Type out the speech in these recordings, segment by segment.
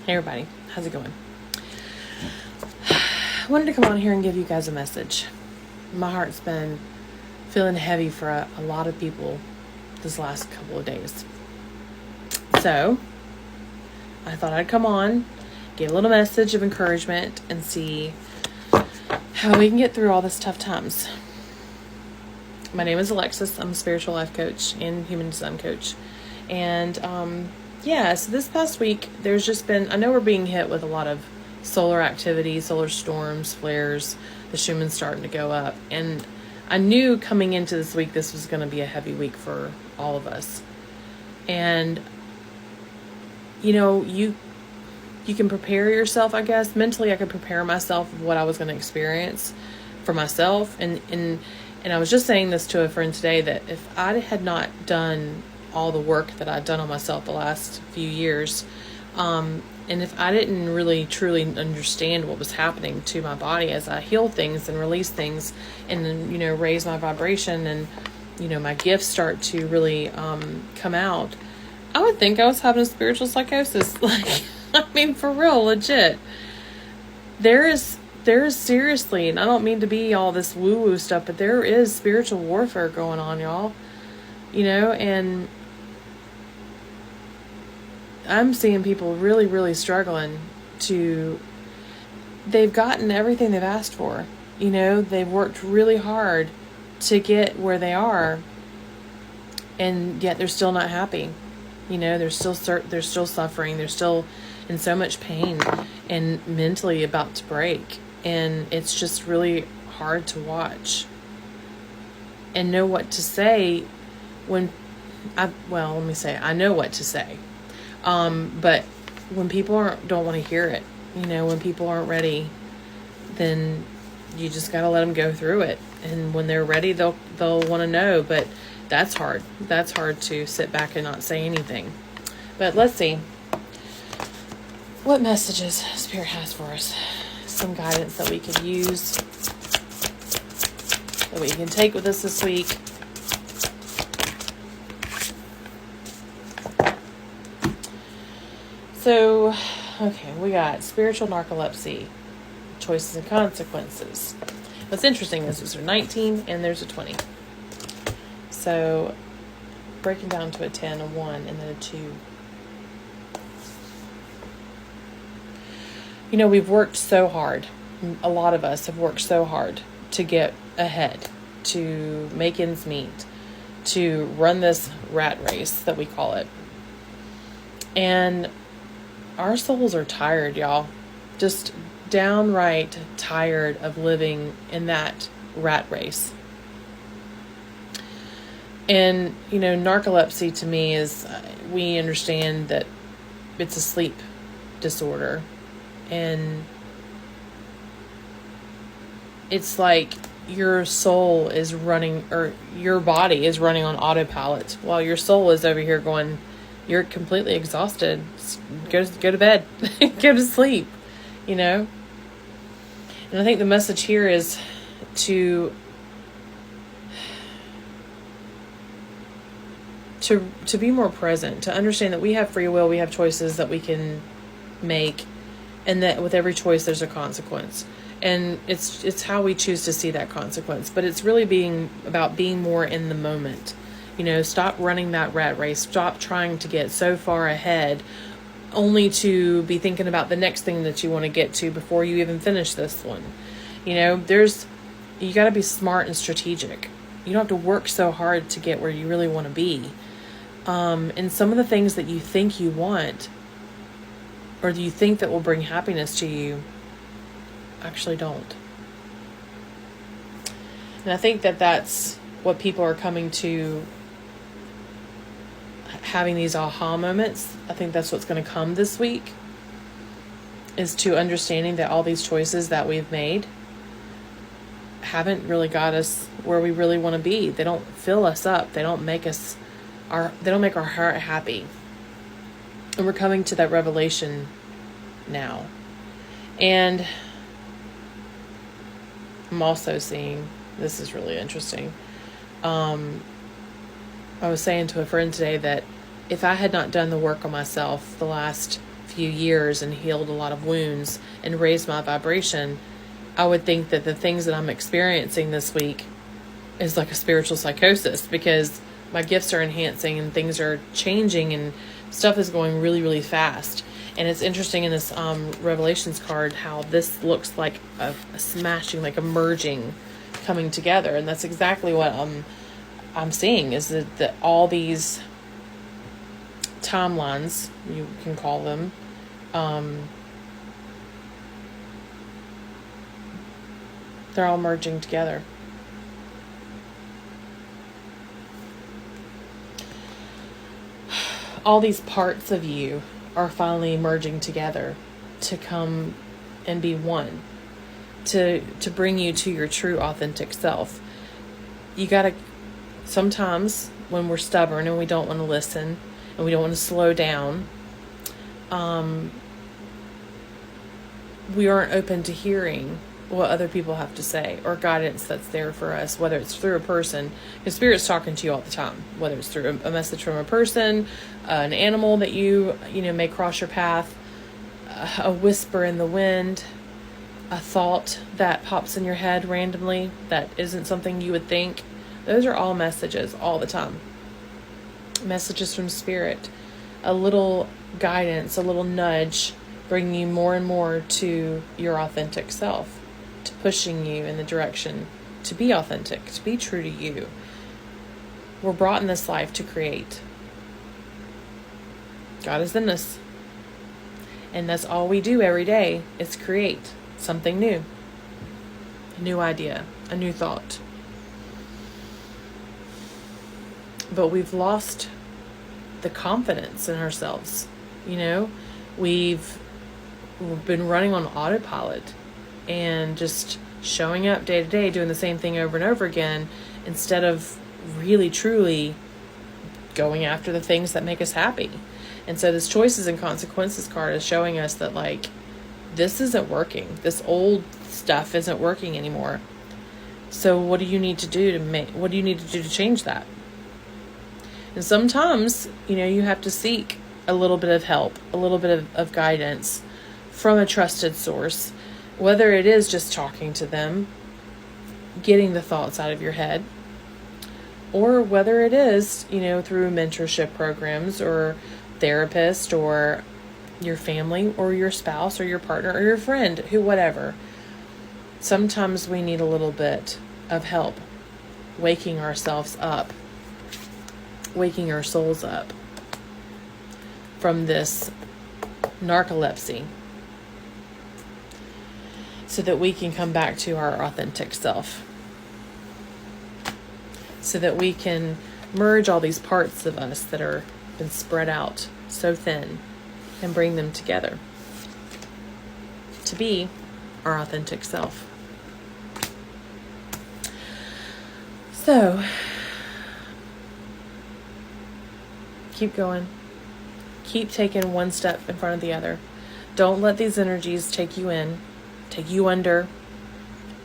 Hey everybody, how's it going? I wanted to come on here and give you guys a message. My heart's been feeling heavy for a lot of people this last couple of days. So, I thought I'd come on, give a little message of encouragement, and see how we can get through all this tough times. My name is Alexis. I'm a spiritual life coach and human design coach. And, so this past week, there's just been, I know we're being hit with a lot of solar activity, solar storms, flares, the Schumann's starting to go up. And I knew coming into this week, this was going to be a heavy week for all of us. And, you can prepare yourself, I guess. Mentally, I could prepare myself of what I was going to experience for myself. And I was just saying this to a friend today, that if I had not done all the work that I'd done on myself the last few years, and if I didn't really truly understand what was happening to my body as I heal things and release things and then, raise my vibration and, my gifts start to really come out, I would think I was having a spiritual psychosis. For real, legit. There is seriously, and I don't mean to be all this woo-woo stuff, but there is spiritual warfare going on, y'all. And I'm seeing people really, really struggling they've gotten everything they've asked for. They've worked really hard to get where they are, and yet they're still not happy. They're still suffering. They're still in so much pain and mentally about to break. And it's just really hard to watch and know what to say I know what to say. But when people don't want to hear it, when people aren't ready, then you just got to let them go through it. And when they're ready, they'll want to know, but that's hard. That's hard to sit back and not say anything. But let's see what messages Spirit has for us. Some guidance that we could use, that we can take with us this week. So, okay, we got spiritual narcolepsy, choices and consequences. What's interesting is there's a 19 and there's a 20. So, breaking down to a 10, a 1, and then a 2. We've worked so hard. A lot of us have worked so hard to get ahead, to make ends meet, to run this rat race that we call it. And our souls are tired, y'all. Just downright tired of living in that rat race. And, narcolepsy to me is, we understand that it's a sleep disorder. And it's like your soul is running, or your body is running on autopilot, while your soul is over here going, you're completely exhausted. Go to bed. Go to sleep, And I think the message here is to be more present, to understand that we have free will, we have choices that we can make, and that with every choice there's a consequence. And it's how we choose to see that consequence. But it's really about being more in the moment. Stop running that rat race. Stop trying to get so far ahead only to be thinking about the next thing that you want to get to before you even finish this one. You got to be smart and strategic. You don't have to work so hard to get where you really want to be. And some of the things that you think you want, or do you think that will bring happiness to you, actually don't. And I think that that's what people are coming to, having these aha moments. I think that's what's going to come this week, is to understanding that all these choices that we've made haven't really got us where we really want to be. They don't fill us up. They don't make our heart happy. And we're coming to that revelation now. And I'm also seeing, this is really interesting. I was saying to a friend today that if I had not done the work on myself the last few years and healed a lot of wounds and raised my vibration, I would think that the things that I'm experiencing this week is like a spiritual psychosis, because my gifts are enhancing and things are changing and stuff is going really, really fast. And it's interesting in this Revelations card how this looks like a smashing, like a merging, coming together. And that's exactly what I'm seeing, is that all these timelines, you can call them, they're all merging together. All these parts of you are finally merging together to come and be one, to bring you to your true authentic self. You gotta, sometimes when we're stubborn and we don't want to listen and we don't want to slow down, we aren't open to hearing what other people have to say or guidance that's there for us, whether it's through a person, because Spirit's talking to you all the time, whether it's through a message from a person, an animal that you may cross your path, a whisper in the wind, a thought that pops in your head randomly that isn't something you would think. Those are all messages all the time. Messages from Spirit, a little guidance, a little nudge, bringing you more and more to your authentic self, to pushing you in the direction to be authentic, to be true to you. We're brought in this life to create. God is in us. And that's all we do every day, is create something new. A new idea, a new thought. But we've lost the confidence in ourselves. We've been running on autopilot and just showing up day to day, doing the same thing over and over again, instead of really truly going after the things that make us happy. And so this choices and consequences card is showing us that, like, this isn't working. This old stuff isn't working anymore. So what do you need to do to change that? And sometimes, you have to seek a little bit of help, a little bit of guidance from a trusted source, whether it is just talking to them, getting the thoughts out of your head, or whether it is, through mentorship programs or therapist or your family or your spouse or your partner or your friend, whatever. Sometimes we need a little bit of help waking ourselves up, waking our souls up from this narcolepsy, so that we can come back to our authentic self, so that we can merge all these parts of us that are been spread out so thin and bring them together to be our authentic self. So keep going. Keep taking one step in front of the other. Don't let these energies take you in, take you under,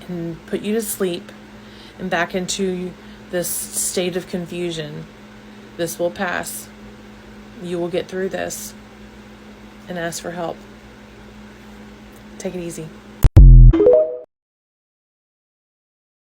and put you to sleep and back into this state of confusion. This will pass. You will get through this, and ask for help. Take it easy.